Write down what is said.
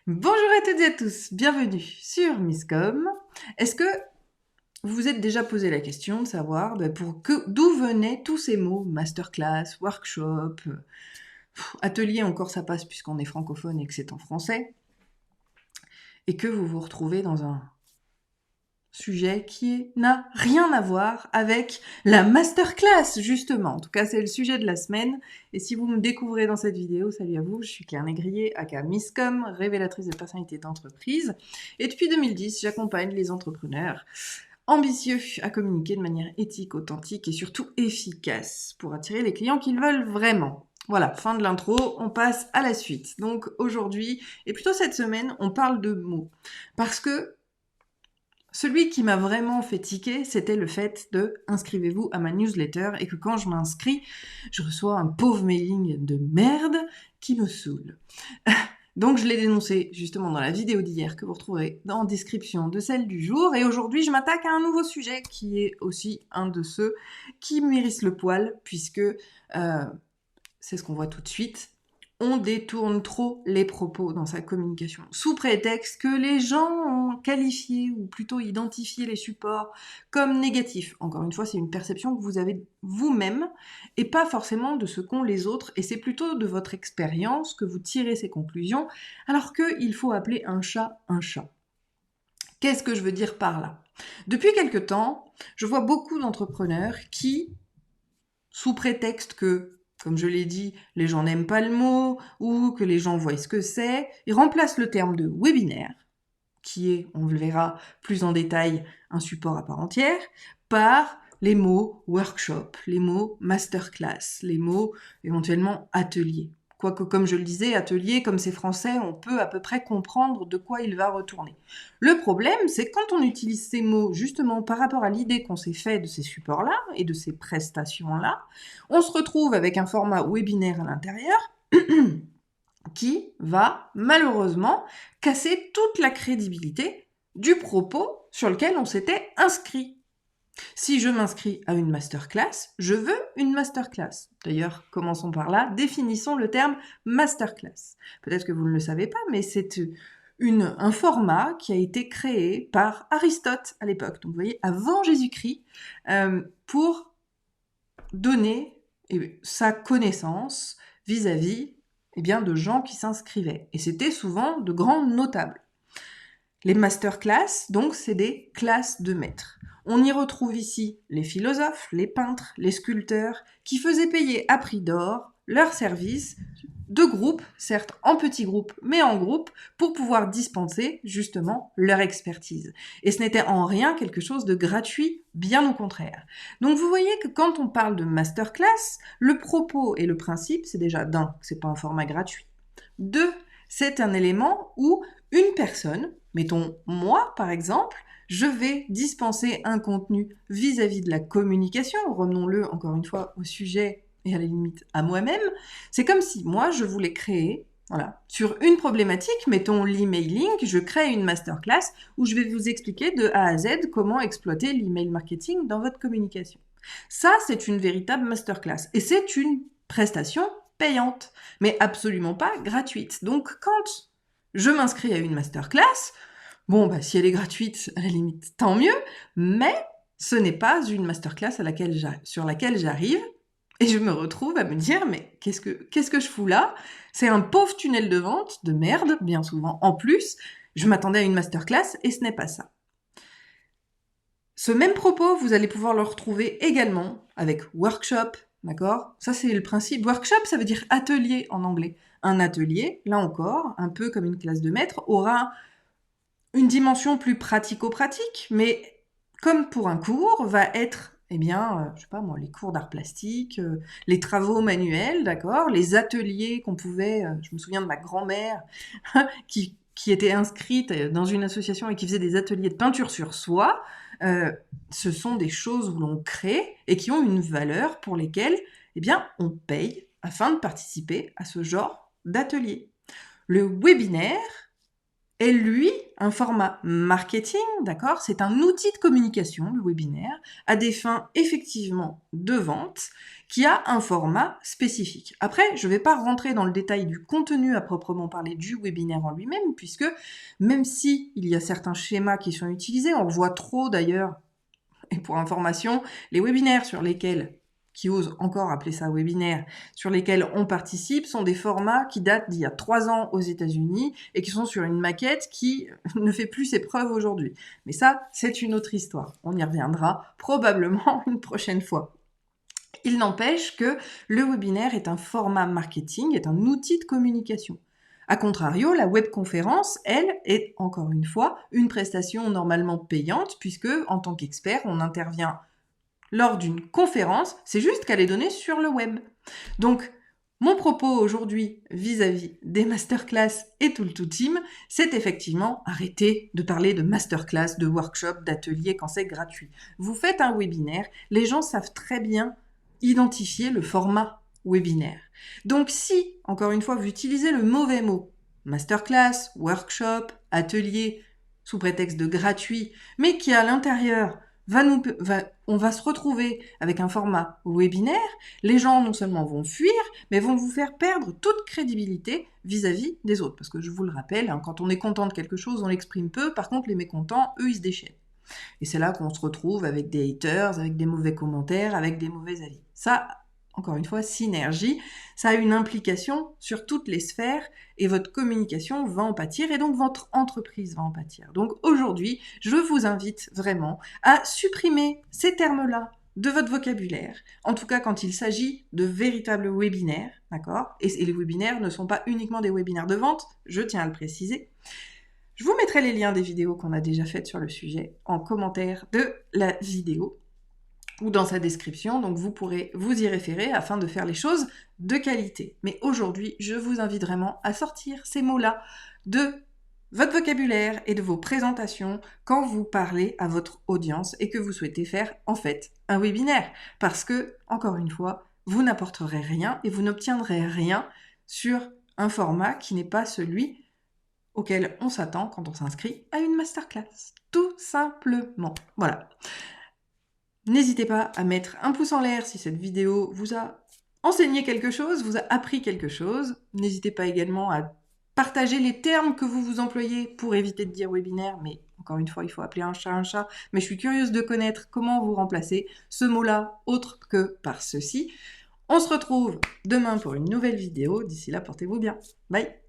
Bonjour à toutes et à tous, bienvenue sur Misscom. Est-ce que vous vous êtes déjà posé la question de savoir d'où venaient tous ces mots, masterclass, workshop, atelier, encore ça passe puisqu'on est francophone et que c'est en français, et que vous vous retrouvez dans un sujet qui n'a rien à voir avec la masterclass, justement. En tout cas, c'est le sujet de la semaine. Et si vous me découvrez dans cette vidéo, salut à vous, je suis Claire Négrier, aka Misscom, révélatrice de personnalité d'entreprise. Et depuis 2010, j'accompagne les entrepreneurs ambitieux à communiquer de manière éthique, authentique et surtout efficace pour attirer les clients qu'ils veulent vraiment. Voilà, fin de l'intro, on passe à la suite. Donc aujourd'hui, et plutôt cette semaine, on parle de mots. Parce que celui qui m'a vraiment fait tiquer, c'était le fait de « inscrivez-vous à ma newsletter » et que quand je m'inscris, je reçois un pauvre mailing de merde qui me saoule. Donc je l'ai dénoncé justement dans la vidéo d'hier que vous retrouverez en description de celle du jour. Et aujourd'hui, je m'attaque à un nouveau sujet qui est aussi un de ceux qui m'hérissent le poil puisque c'est ce qu'on voit tout de suite. On détourne trop les propos dans sa communication, sous prétexte que les gens ont qualifié ou plutôt identifié les supports comme négatifs. Encore une fois, c'est une perception que vous avez vous-même et pas forcément de ce qu'ont les autres, et c'est plutôt de votre expérience que vous tirez ces conclusions, alors qu'il faut appeler un chat un chat. Qu'est-ce que je veux dire par là ? Depuis quelque temps, je vois beaucoup d'entrepreneurs qui, sous prétexte que, comme je l'ai dit, les gens n'aiment pas le mot, ou que les gens voient ce que c'est, ils remplacent le terme de webinaire, qui est, on le verra plus en détail, un support à part entière, par les mots workshop, les mots masterclass, les mots éventuellement atelier. Quoique, comme je le disais, atelier, comme c'est français, on peut à peu près comprendre de quoi il va retourner. Le problème, c'est que quand on utilise ces mots justement par rapport à l'idée qu'on s'est fait de ces supports-là et de ces prestations-là, on se retrouve avec un format webinaire à l'intérieur qui va malheureusement casser toute la crédibilité du propos sur lequel on s'était inscrit. Si je m'inscris à une masterclass, je veux une masterclass. D'ailleurs, commençons par là, définissons le terme masterclass. Peut-être que vous ne le savez pas, mais c'est un format qui a été créé par Aristote à l'époque, donc vous voyez, avant Jésus-Christ, pour donner sa connaissance vis-à-vis de gens qui s'inscrivaient. Et c'était souvent de grands notables. Les masterclass, donc, c'est des classes de maîtres. On y retrouve ici les philosophes, les peintres, les sculpteurs, qui faisaient payer à prix d'or leurs services de groupe, certes en petits groupes, mais en groupe, pour pouvoir dispenser justement leur expertise. Et ce n'était en rien quelque chose de gratuit, bien au contraire. Donc vous voyez que quand on parle de masterclass, le propos et le principe, c'est déjà d'un, c'est pas un format gratuit. Deux, c'est un élément où une personne, mettons moi par exemple, je vais dispenser un contenu vis-à-vis de la communication, revenons-le encore une fois au sujet et à la limite à moi-même, c'est comme si moi je voulais créer, voilà, sur une problématique, mettons l'emailing, je crée une masterclass où je vais vous expliquer de A à Z comment exploiter l'email marketing dans votre communication. Ça, c'est une véritable masterclass et c'est une prestation payante, mais absolument pas gratuite. Donc quand je m'inscris à une masterclass, bon, si elle est gratuite, à la limite, tant mieux, mais ce n'est pas une masterclass sur laquelle j'arrive et je me retrouve à me dire, mais qu'est-ce que je fous là ? C'est un pauvre tunnel de vente de merde, bien souvent. En plus, je m'attendais à une masterclass et ce n'est pas ça. Ce même propos, vous allez pouvoir le retrouver également avec workshop, d'accord ? Ça, c'est le principe. Workshop, ça veut dire atelier en anglais. Un atelier, là encore, un peu comme une classe de maître, aura une dimension plus pratico-pratique, mais comme pour un cours, va être, je sais pas moi, les cours d'art plastique, les travaux manuels, d'accord, les ateliers qu'on pouvait, je me souviens de ma grand-mère qui était inscrite dans une association et qui faisait des ateliers de peinture sur soie. Ce sont des choses où l'on crée et qui ont une valeur pour lesquelles, on paye afin de participer à ce genre d'atelier. Le webinaire est, lui, un format marketing, d'accord? C'est un outil de communication, le webinaire, à des fins effectivement de vente, qui a un format spécifique. Après, je ne vais pas rentrer dans le détail du contenu à proprement parler du webinaire en lui-même, puisque même si il y a certains schémas qui sont utilisés, on le voit trop d'ailleurs, et pour information, les webinaires sur lesquels qui osent encore appeler ça webinaire, sur lesquels on participe, sont des formats qui datent d'il y a 3 ans aux États-Unis et qui sont sur une maquette qui ne fait plus ses preuves aujourd'hui. Mais ça, c'est une autre histoire. On y reviendra probablement une prochaine fois. Il n'empêche que le webinaire est un format marketing, est un outil de communication. A contrario, la webconférence, elle, est encore une fois une prestation normalement payante puisque, en tant qu'expert, on intervient lors d'une conférence, c'est juste qu'elle est donnée sur le web. Donc, mon propos aujourd'hui vis-à-vis des masterclass et tout le tout team, c'est effectivement arrêter de parler de masterclass, de workshop, d'atelier quand c'est gratuit. Vous faites un webinaire, les gens savent très bien identifier le format webinaire. Donc si, encore une fois, vous utilisez le mauvais mot, masterclass, workshop, atelier, sous prétexte de gratuit, mais qui à l'intérieur on va se retrouver avec un format webinaire, les gens non seulement vont fuir, mais vont vous faire perdre toute crédibilité vis-à-vis des autres. Parce que je vous le rappelle, hein, quand on est content de quelque chose, on l'exprime peu, par contre les mécontents, eux, ils se déchaînent. Et c'est là qu'on se retrouve avec des haters, avec des mauvais commentaires, avec des mauvais avis. Ça, encore une fois, synergie, ça a une implication sur toutes les sphères et votre communication va en pâtir et donc votre entreprise va en pâtir. Donc aujourd'hui, je vous invite vraiment à supprimer ces termes-là de votre vocabulaire, en tout cas quand il s'agit de véritables webinaires, d'accord? Et les webinaires ne sont pas uniquement des webinaires de vente, je tiens à le préciser. Je vous mettrai les liens des vidéos qu'on a déjà faites sur le sujet en commentaire de la vidéo ou dans sa description, donc vous pourrez vous y référer afin de faire les choses de qualité. Mais aujourd'hui, je vous invite vraiment à sortir ces mots-là de votre vocabulaire et de vos présentations quand vous parlez à votre audience et que vous souhaitez faire en fait un webinaire. Parce que, encore une fois, vous n'apporterez rien et vous n'obtiendrez rien sur un format qui n'est pas celui auquel on s'attend quand on s'inscrit à une masterclass. Tout simplement. Voilà. N'hésitez pas à mettre un pouce en l'air si cette vidéo vous a enseigné quelque chose, vous a appris quelque chose. N'hésitez pas également à partager les termes que vous employez pour éviter de dire webinaire, mais encore une fois, il faut appeler un chat, mais je suis curieuse de connaître comment vous remplacez ce mot-là autre que par ceci. On se retrouve demain pour une nouvelle vidéo. D'ici là, portez-vous bien. Bye!